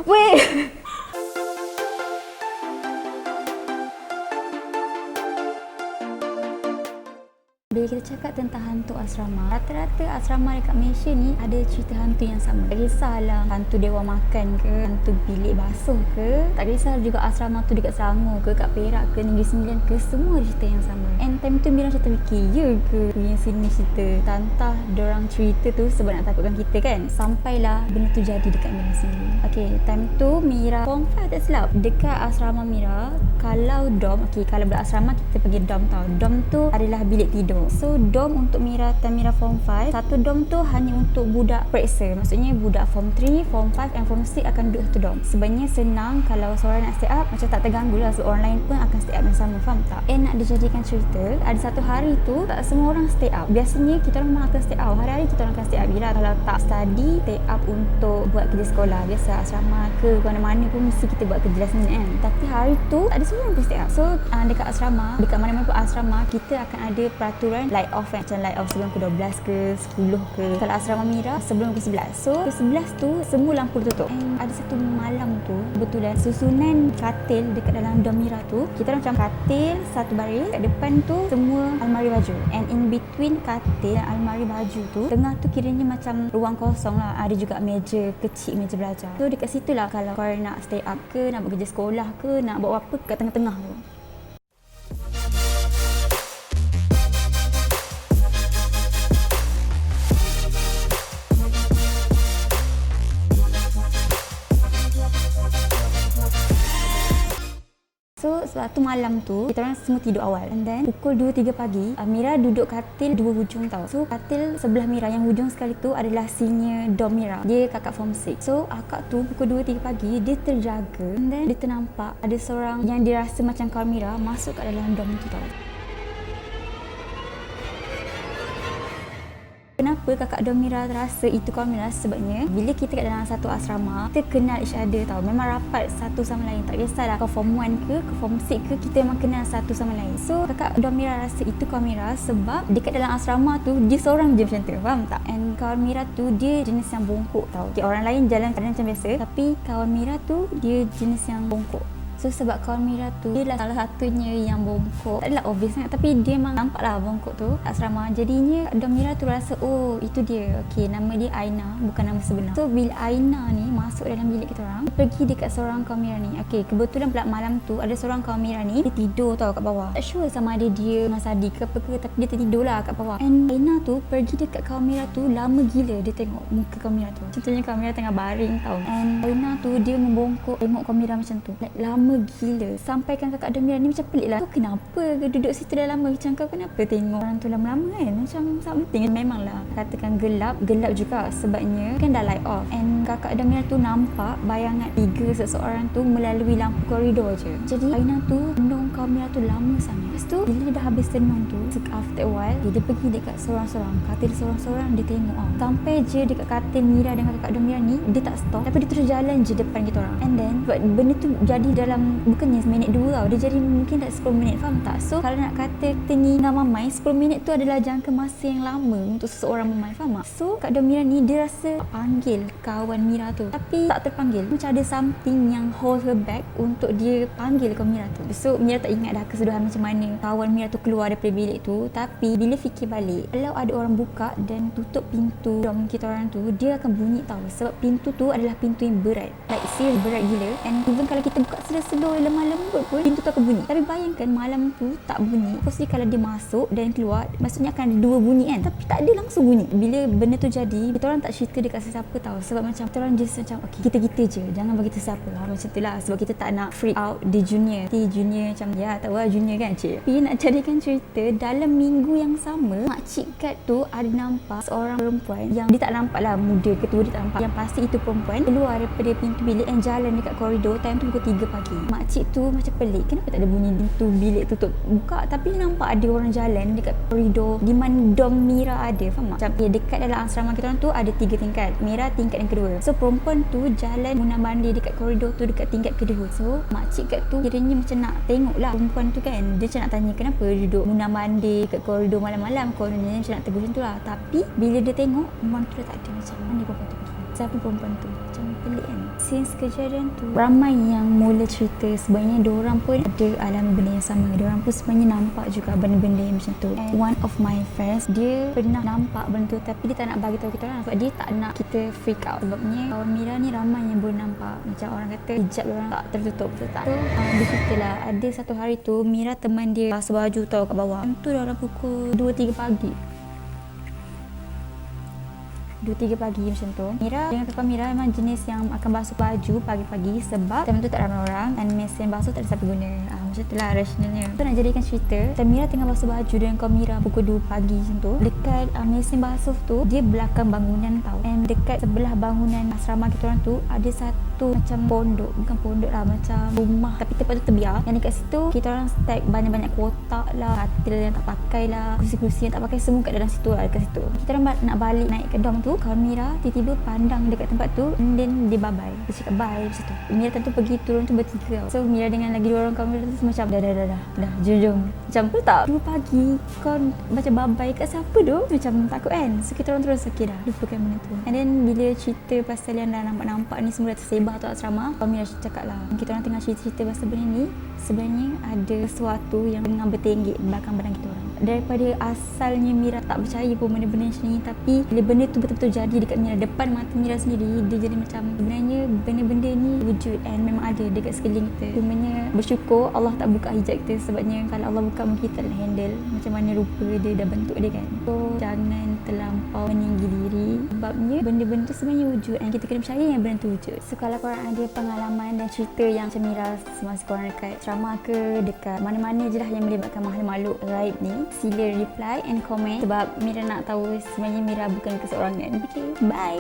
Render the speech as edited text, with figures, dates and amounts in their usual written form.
Weh. Bila kita cakap tentang hantu asrama, rata-rata asrama dekat Malaysia ni ada cerita hantu yang sama. Tak kisahlah hantu dewa makan ke, hantu bilik basuh ke, tak kisah juga asrama tu dekat Selangor ke, kat Perak ke, Negeri Sembilan ke, semua cerita yang sama. And time tu Mira macam terfikir, ya ke yang sini cerita? Tantah dorang cerita tu sebab nak takutkan kita kan? Sampailah benda tu jadi dekat Mira sendiri. Okay, time tu Mira form 5 tak silap. Dekat asrama Mira, kalau dom, kalau budak asrama kita pergi dom tau. Dom tu adalah bilik tidur. So dom untuk Mira dan Mira form 5, satu dom tu hanya untuk budak periksa. Maksudnya budak form 3, form 5 and form 6 akan duduk satu dom. Sebenarnya senang kalau seorang nak stay up, macam tak terganggu lah. So orang lain pun akan stay up yang sama, faham tak? And nak dijadikan cerita, ada satu hari tu tak semua orang stay up. Biasanya kita orang memang akan stay up. Hari-hari kita orang akan stay up. Bila kalau tak study, stay up untuk buat kerja sekolah. Biasa asrama ke mana-mana pun mesti kita buat kerja last minute kan. Tapi hari tu tak ada semua orang pun stay up. So dekat asrama, dekat mana-mana pun asrama, kita akan ada peraturan light off kan. Macam light off sebelum pukul 12 ke 10 ke. Kalau asrama Mira sebelum pukul 11. So pukul 11 tu semua lampu tutup. And ada satu malam tu kebetulan susunan katil dekat dalam dom Mira tu, kita orang macam katil satu baris, kat depan tu semua almari baju. And in between katil dan almari baju tu, tengah tu kiranya macam ruang kosong lah. Ada juga meja kecil, meja belajar. So dekat situ lah kalau korang nak stay up ke, nak buat kerja sekolah ke, nak buat apa, kat tengah-tengah tu. So suatu malam tu kita orang semua tidur awal. And then pukul 2-3 pagi Mira duduk katil dua hujung tau. So katil sebelah Mira yang hujung sekali tu adalah senior dom Mira. Dia kakak form 6. So akak tu pukul 2-3 pagi dia terjaga. And then dia ternampak ada seorang yang dia rasa macam kawan Mira masuk kat dalam dom tu tau. Kenapa kakak dom Mira rasa itu kawan Mira? Sebabnya bila kita kat dalam satu asrama, kita kenal each other tau. Memang rapat satu sama lain. Tak kisahlah kau form 1 ke form 6 ke, kita memang kenal satu sama lain. So kakak dom Mira rasa itu kawan Mira sebab dekat dalam asrama tu dia seorang je macam tu, faham tak? And kawan Mira tu dia jenis yang bongkok tau. Okay, orang lain jalan kadang macam biasa, tapi kawan Mira tu dia jenis yang bongkok. So sebab kawan Mira tu dia lah salah satunya yang bongkok. Tak adalah obvious sangat, tapi dia memang nampak lah bongkok tu asrama. Jadinya dom Mira tu rasa, oh itu dia. Okay, nama dia Aina, bukan nama sebenar. So bila Aina ni masuk dalam bilik kita orang, dia pergi dekat seorang kawan Mira ni. Okay, kebetulan pula malam tu ada seorang kawan Mira ni, dia tidur tau kat bawah. Tak sure sama ada dia dengan Sadi ke apa ke, tapi dia tertidur lah kat bawah. And Aina tu pergi dekat kawan Mira tu, lama gila dia tengok muka kawan Mira tu. Contohnya kawan Mira tengah baring tau. And Aina tu dia membongkok tengok kawan Mira macam tu. Like, lama gila. Sampaikan kakak dom Mira ni macam pelik lah. Kau kenapa ke duduk situ dah lama? Macam kau kenapa tengok orang tu lama-lama kan? Macam something. Memanglah katakan gelap juga sebabnya kan dah light off. And kakak dom Mira tu nampak bayangan tiga seseorang tu melalui lampu koridor je. Jadi Aina tu tenung kawan Mira tu lama sangat. Lepas tu bila dia dah habis tenung tu, after a while dia pergi dekat seorang-seorang, katil seorang-seorang, dia tengok sampai je dekat katil Mira dengan kakak dom Mira ni, dia tak stop tapi dia terus jalan je depan kita orang. And then benda tu jadi dalam bukannya seminit dua tau, dia jadi mungkin dah 10 minit, faham tak? So kalau nak kata kita ni nak mamai, 10 minit tu adalah jangka masa yang lama untuk seseorang mamai, faham tak? So Kak Dom Mira ni dia rasa panggil kawan Mira tu tapi tak terpanggil. Macam ada something yang hold her back untuk dia panggil kawan Mira tu. So Mira tak ingat dah kesedaran macam mana kawan Mira tu keluar daripada bilik tu. Tapi bila fikir balik, kalau ada orang buka dan tutup pintu dom kita orang tu, dia akan bunyi tau. Sebab pintu tu adalah pintu yang berat, like serious berat gila. And even kalau kita buka slow-slow lemah lembut pun pintu tu akan bunyi. Tapi bayangkan malam tu tak bunyi. Pasti kalau dia masuk dan keluar, maksudnya akan ada dua bunyi kan. Tapi tak ada langsung bunyi. Bila benda tu jadi, kita orang tak cerita dekat sesiapa tau. Sebab macam kita orang just macam okay, kita-kita je, jangan bagi tahu siapa lah. Macam tu lah. Sebab kita tak nak freak out di junior. Junior macam ya tahu lah junior kan cik. Tapi nak jadikan cerita, dalam minggu yang sama, makcik Kat tu ada nampak seorang perempuan yang dia tak nampak lah muda ke tua, dia tak nampak. Yang pasti itu perempuan keluar daripada pintu bilik dan jalan dekat koridor. Time tu pukul 3 pagi. Makcik tu macam pelik, kenapa tak ada bunyi pintu bilik tutup buka, tapi nampak ada orang jalan dekat koridor di mana dom Mira ada, faham tak? Macam dekat dalam asrama kita orang tu ada 3 tingkat, Mira tingkat yang kedua. So perempuan tu jalan mundar-mandir dekat koridor tu dekat tingkat kedua. So makcik Kat tu kiranya macam nak tengok lah perempuan tu kan. Dia macam nak tanya kenapa duduk mundar-mandir dekat koridor malam-malam. Kononnya macam nak tegur macam tu lah. Tapi bila dia tengok perempuan tu dah tak ada. Macam mana perempuan tu pergi? Siapa perempuan tu? Macam pelik kan. since kejadian tu ramai yang mula cerita sebenarnya diorang pun ada alami benda yang sama. Diorang pun sebenarnya nampak juga benda-benda yang macam tu. And one of my friends, dia pernah nampak benda tu tapi dia tak nak bagi tahu kita orang sebab dia tak nak kita freak out. Sebabnya kawan Mira ni ramai yang boleh nampak, macam orang kata hijab diorang tak tertutup, betul tak? So dia cerita lah, ada satu hari tu Mira teman dia basuh baju tau kat bawah. Tu dalam pukul 2-3 pagi. 2-3 pagi macam tu. Mira dengan kakak Mira memang jenis yang akan basuh baju pagi-pagi sebab time tu tak ramai orang dan mesin basuh tak ada siapa guna. Macam tu lah rasionalnya. Tu nak jadikan cerita, time Mira tengah basuh baju dengan kawan Mira pukul 2 pagi macam tu, dekat mesin basuh tu dia belakang bangunan tau, and dekat sebelah bangunan asrama kita orang tu ada satu macam pondok, bukan pondok lah, macam rumah tapi tempat tu terbiar, yang dekat situ kita orang stack banyak-banyak kotak lah, katil yang tak pakai lah, kursi-kursi yang tak pakai, semua kat dalam situ lah, dekat situ. Kita orang nak balik naik ke dorm tu, kawan Mira tiba-tiba pandang dekat tempat tu and then dia bye-bye, dia cakap bye macam tu. Mira tentu pergi turun tu bertiga tau. So Mira dengan lagi 2 orang kawan Mira tu macam dah jom macam tu tak 2 pagi kau macam bye-bye kat siapa tu, macam takut kan. So kita orang terus okay dah lupakan benda tu. And then bila cerita pasal yang dah nampak-nampak ni semua dah tersebar tu asrama, kawan Mira cakap lah, kita orang tengah cerita pasal benda ni, sebenarnya ada sesuatu yang tengah bertenggek belakang badan kita orang. Daripada asalnya Mira tak percaya pun benda-benda macam ni, tapi bila benda tu betul-betul jadi dekat Mira, depan mata Mira sendiri, dia jadi macam sebenarnya benda-benda ni wujud and memang ada dekat sekeliling kita. Cumanya bersyukur Allah tak buka hijab kita, sebabnya kalau Allah buka mungkin kita nak handle macam mana rupa dia dah bentuk dia kan. So jangan terlampau meninggi diri, sebabnya benda-benda tu sebenarnya wujud and kita kena percaya yang benda tu wujud. So kalau korang ada pengalaman dan cerita yang macam Mira semasa korang dekat asrama ke dekat mana-mana je lah yang melibatkan makhluk gaib ni, sila reply and comment sebab Mira nak tahu sebenarnya Mira bukan keseorangan. Okay, bye.